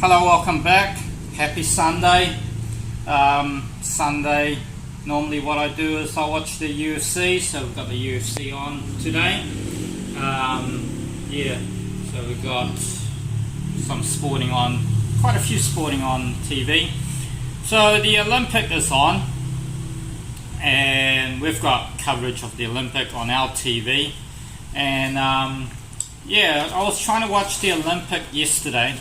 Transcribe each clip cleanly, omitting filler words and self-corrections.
Hello, welcome back. Happy Sunday. Sunday, normally what I do is I watch the UFC, so we've got the UFC on today. So we've got some sporting on, quite a few sporting on TV. So the Olympic is on, and we've got coverage of the Olympic on our TV. And I was trying to watch the Olympic yesterday,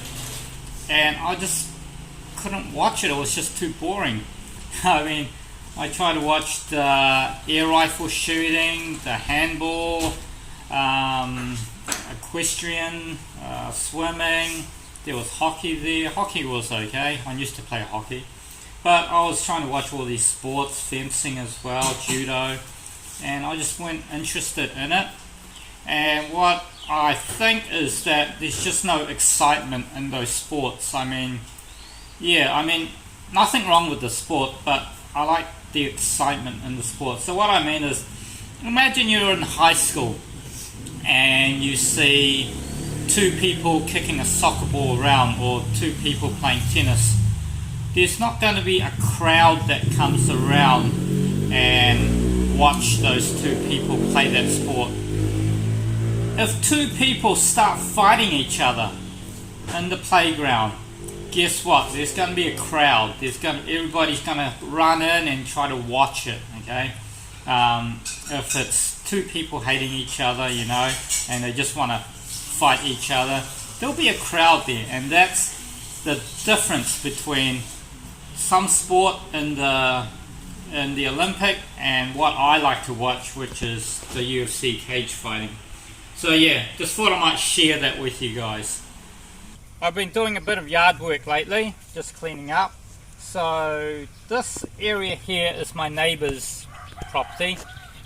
and I just couldn't watch it. It was just too boring. I mean, I tried to watch the air rifle shooting, the handball, equestrian, swimming. There was hockey there. Hockey was okay. I used to play hockey. But I was trying to watch all these sports, fencing as well, judo, and I just weren't interested in it. And what I think is that there's just no excitement in those sports. I mean, nothing wrong with the sport, but I like the excitement in the sport. So what I mean is, imagine you're in high school and you see two people kicking a soccer ball around or two people playing tennis. There's not going to be a crowd that comes around and watch those two people play that sport. If two people start fighting each other in the playground, guess what? There's going to be a crowd. Everybody's going to run in and try to watch it. Okay, if it's two people hating each other, and they just want to fight each other, there'll be a crowd there, and that's the difference between some sport in the Olympic and what I like to watch, which is the UFC cage fighting. So just thought I might share that with you guys. I've been doing a bit of yard work lately, just cleaning up. So this area here is my neighbour's property,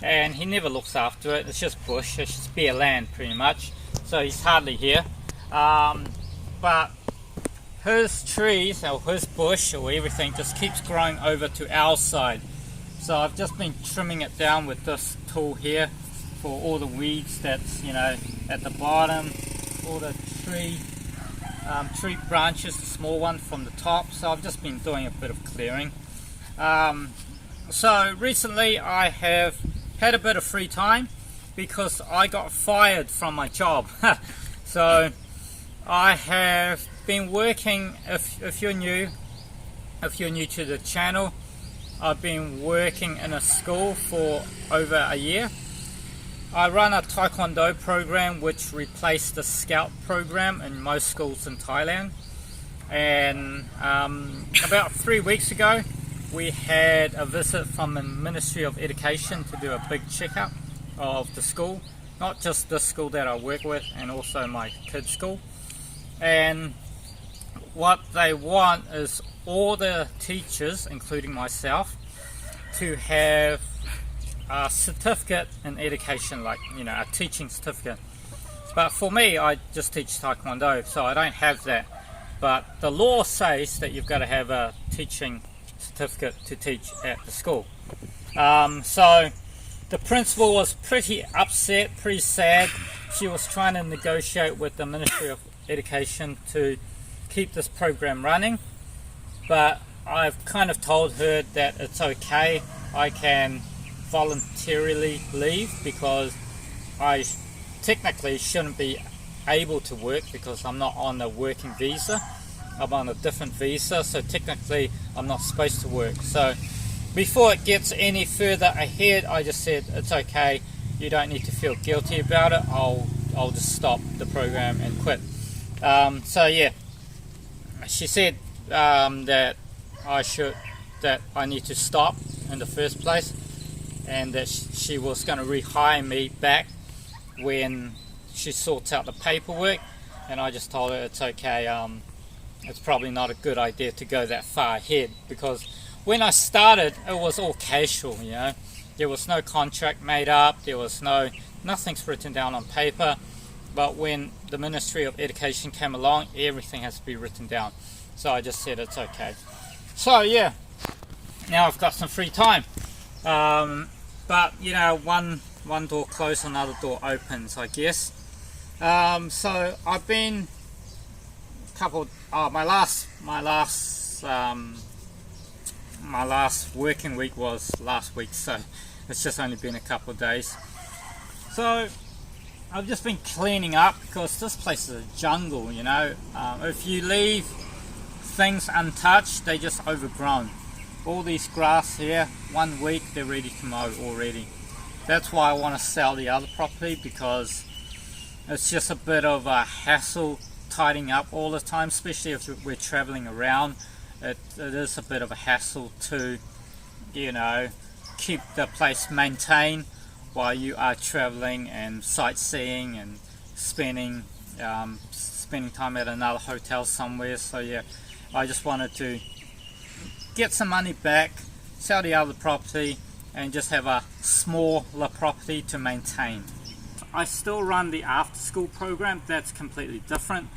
and he never looks after it. It's just bush, it's just bare land pretty much. So he's hardly here. But his trees, or his bush, or everything just keeps growing over to our side. So I've just been trimming it down with this tool here for all the weeds that's at the bottom, all the tree branches, the small one from the top. So I've just been doing a bit of clearing. So recently I have had a bit of free time because I got fired from my job. So I have been working, if you're new to the channel, I've been working in a school for over a year. I run a Taekwondo program which replaced the Scout program in most schools in Thailand. And about 3 weeks ago we had a visit from the Ministry of Education to do a big checkup of the school. Not just the school that I work with, and also my kids' school. And what they want is all the teachers, including myself, to have a certificate in education, like a teaching certificate. But for me, I just teach Taekwondo, so I don't have that. But the law says that you've got to have a teaching certificate to teach at the school. So the principal was pretty upset, pretty sad. She was trying to negotiate with the Ministry of Education to keep this program running, but I've kind of told her that it's okay, I can voluntarily leave, because I technically shouldn't be able to work because I'm not on a working visa. I'm on a different visa, so technically I'm not supposed to work. So before it gets any further ahead, I just said it's okay, you don't need to feel guilty about it. I'll just stop the program and quit. She said that I need to stop in the first place, and that she was going to rehire me back when she sorts out the paperwork. And I just told her it's okay, it's probably not a good idea to go that far ahead, because when I started it was all casual, there was no contract made up, there was nothing's written down on paper. But when the Ministry of Education came along, everything has to be written down. So I just said it's okay. So now I've got some free time. But one door closed, another door opens, I guess. So I've been my last working week was last week, so it's just only been a couple of days. So I've just been cleaning up because this place is a jungle, you know. If you leave things untouched, they just overgrown. All these grass here, 1 week they're ready to mow already. That's why I want to sell the other property, because it's just a bit of a hassle tidying up all the time, especially if we're traveling around. It is a bit of a hassle to, you know, keep the place maintained while you are traveling and sightseeing and spending time at another hotel somewhere. So yeah, I just wanted to get some money back, sell the other property, and just have a smaller property to maintain. I still run the after school program. That's completely different.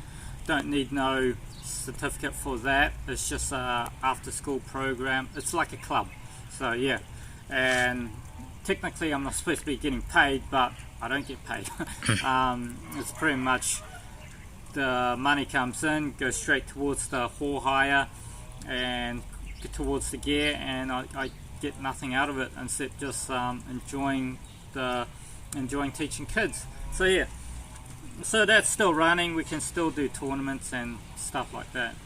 Don't need no certificate for that. It's just a after school program. It's like a club. So yeah, and technically I'm not supposed to be getting paid, but I don't get paid. It's pretty much the money comes in, goes straight towards the hall hire and towards the gear, and I get nothing out of it except just enjoying teaching kids. So yeah, so that's still running. We can still do tournaments and stuff like that.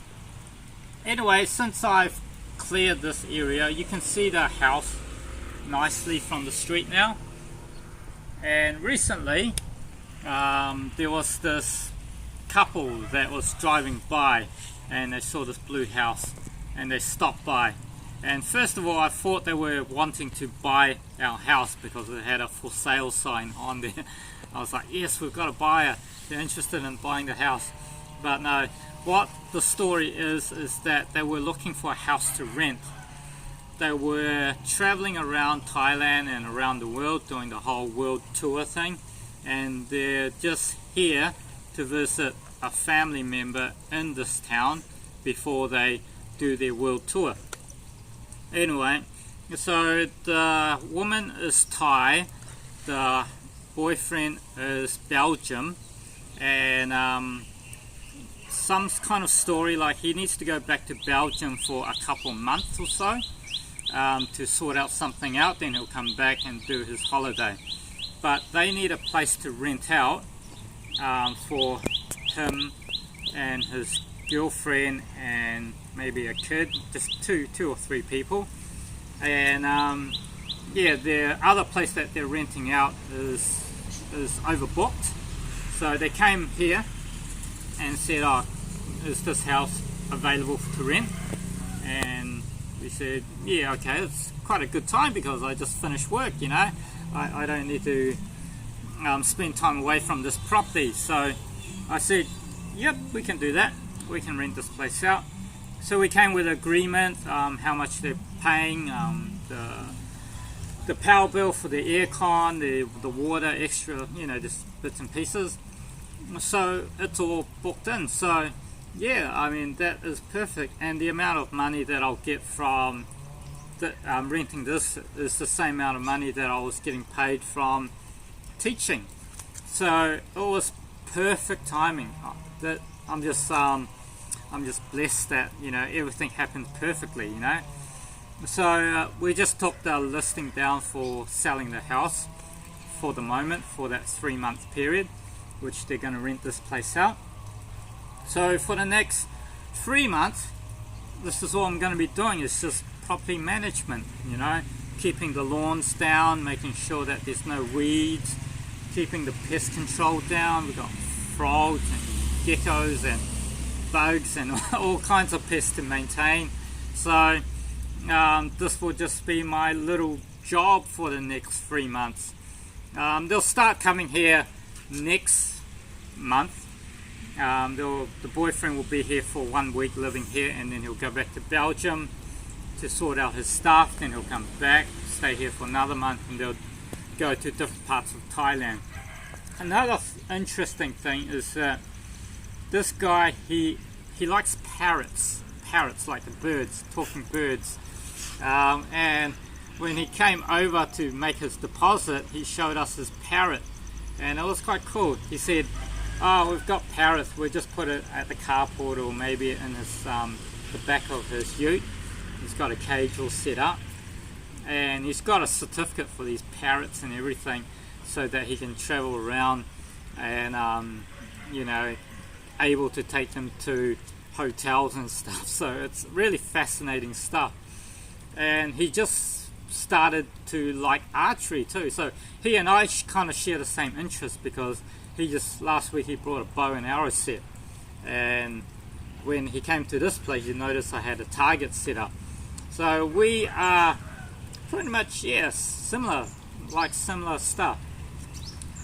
Anyway, since I've cleared this area, you can see the house nicely from the street now. And recently there was this couple that was driving by and they saw this blue house and they stopped by. And first of all, I thought they were wanting to buy our house because it had a for sale sign on there. I was like, yes, we've got a buyer. They're interested in buying the house. But no, what the story is that they were looking for a house to rent. They were traveling around Thailand and around the world doing the whole world tour thing. And they're just here to visit a family member in this town before they do their world tour. Anyway, so the woman is Thai, the boyfriend is Belgium, and some kind of story like he needs to go back to Belgium for a couple of months or so to sort out something out, then he'll come back and do his holiday. But they need a place to rent out for him and his girlfriend and maybe a kid, just two or three people. And yeah, the other place that they're renting out is overbooked. So they came here and said, oh, is this house available to rent? And we said, yeah, okay, it's quite a good time because I just finished work, you know. I don't need to spend time away from this property. So I said, yep, we can do that. We can rent this place out. So we came with an agreement, how much they're paying, the power bill for the aircon, the water, extra, you know, just bits and pieces. So it's all booked in. So yeah, I mean, that is perfect. And the amount of money that I'll get from renting this is the same amount of money that I was getting paid from teaching. So it was perfect timing. That I'm just blessed that, you know, everything happened perfectly, you know. So we just took the listing down for selling the house for the moment, for that 3-month period, which they're going to rent this place out. So for the next 3 months, this is all I'm going to be doing, is just property management, you know, keeping the lawns down, making sure that there's no weeds, keeping the pest control down. We've got frogs and geckos and bugs and all kinds of pests to maintain. So this will just be my little job for the next 3 months. They'll start coming here next month. The boyfriend will be here for 1 week living here, and then he'll go back to Belgium to sort out his stuff. Then he'll come back, stay here for another month, and they'll go to different parts of Thailand. Another interesting thing is that this guy, he likes parrots like the birds, talking birds. And when he came over to make his deposit, he showed us his parrot, and it was quite cool. He said, Oh, we've got parrots. We just put it at the carport or maybe in his the back of his ute. He's got a cage all set up, and he's got a certificate for these parrots and everything, so that he can travel around and you know, able to take them to hotels and stuff. So it's really fascinating stuff. And he just started to like archery too. So he and I kind of share the same interest, because he just last week he brought a bow and arrow set, and when he came to this place, you notice I had a target set up. So we are pretty much, yes, similar stuff.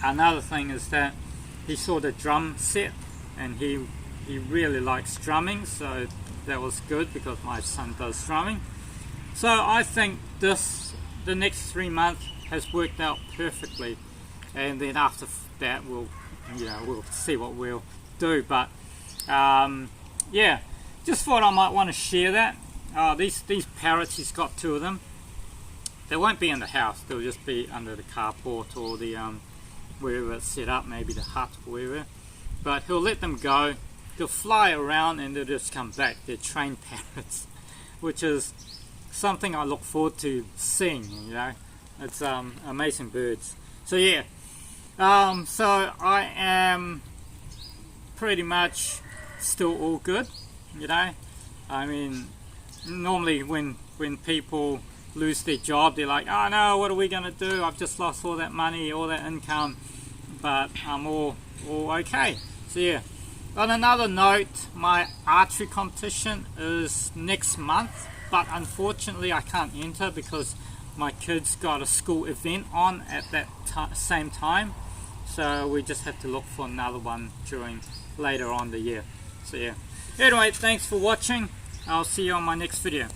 Another thing is that he saw the drum set, and he really likes drumming, so that was good because my son does drumming. So I think the next 3 months has worked out perfectly, and then after that we'll see what we'll do. But yeah, just thought I might want to share that. These parrots, he's got 2 of them. They won't be in the house, they'll just be under the carport or the wherever it's set up, maybe the hut or wherever. But he'll let them go, they'll fly around and they'll just come back. They're trained parrots, which is something I look forward to seeing, you know. It's amazing birds. So yeah, so I am pretty much still all good, you know. I mean, normally when people lose their job, they're like, oh no, what are we gonna do? I've just lost all that money, all that income. But I'm all okay. So yeah. On another note, my archery competition is next month, but unfortunately I can't enter because my kids got a school event on at that same time. So we just have to look for another one during later on the year. So yeah. Anyway, thanks for watching. I'll see you on my next video.